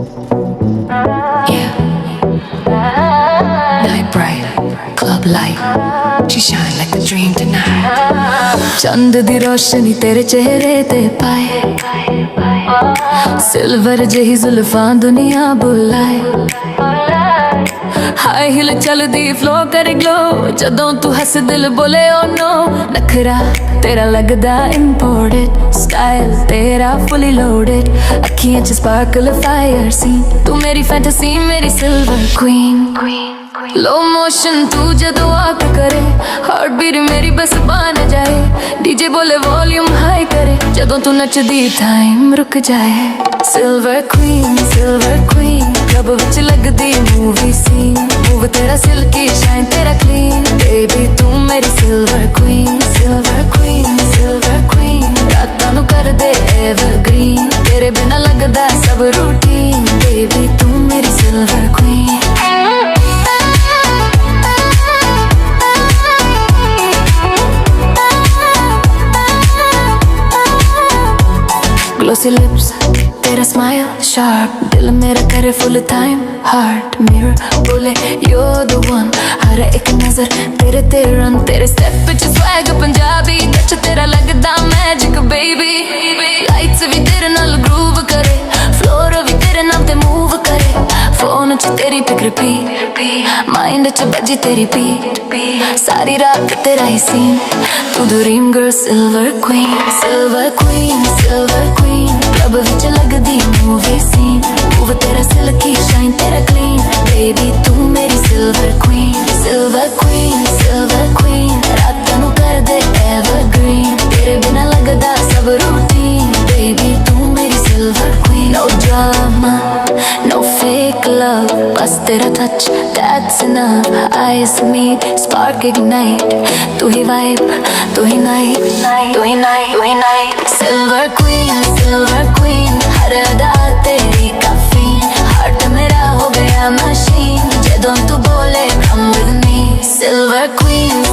Yeah. Night bright, club light. She shine like a dream tonight. चंद दी रोशनी तेरे चेहरे ते पाए, सिल्वर जही जुल्फां दुनिया बुलाए। हाई हिल चलदी फ्लो करे ग्लो, जदों तू हस दिल बोले ओ नो। नखरा तेरा लगदा इंपोर्टेड, स्टाइल तेरा फुली लोडेड। अखियां च स्पार्कल फायर सीन, तू मेरी फैंटेसी मेरी सिल्वर क्वीन। लो मोशन तू जदों वॉक करे, हार्ट बीट मेरी बस बन जाए। डीजे बोले वॉल्यूम हाई करे, जदों तू नचदी टाइम रुक जाए। सिल्वर क्वीन क्लब विच लगदी मूवी सीन। मूव तेरा सिल्की शाइन तेरा क्लीन, बेबी तू मेरी सिल्वर क्वीन। रातां नू कर दे एवरग्रीन, तेरे बिना लगदा सब रूटीन। बेबी तू मेरी सिल्वर क्वीन। Glossy lips, तेरा smile sharp, दिल मेरा करे full time heart mirror बोले you're the one। हर एक नजर तेरे ते run, तेरे step विच swag पंजाबी टच तेरा लगदा magic baby। Lights भी तेरे नाल groove करे, floor भी तेरे नाम ते move करे। फोन च तेरी पिक रिपीट, माइंड च बजी तेरी बीट। सारी रात तेरा ही सीन, तू dream girl silver queen. Club विच लगदी मूवी सीन। मूव तेरा सिल्की शाइन तेरा क्लीन, बेबी तू मेरी सिल्वर क्वीन। रातां नू कर दे एवरग्रीन, तेरे बिना लगदा सब रूटीन। बेबी तू मेरी silver queen. No drama no fake love, बस तेरा touch that's enough। Eyes meet, spark ignite, तू ही vibe, तू ही night। Silver queen, हर अदा तेरी caffeine। Heart मेरा हो गया machine, जदों तू बोले come with me। Silver queen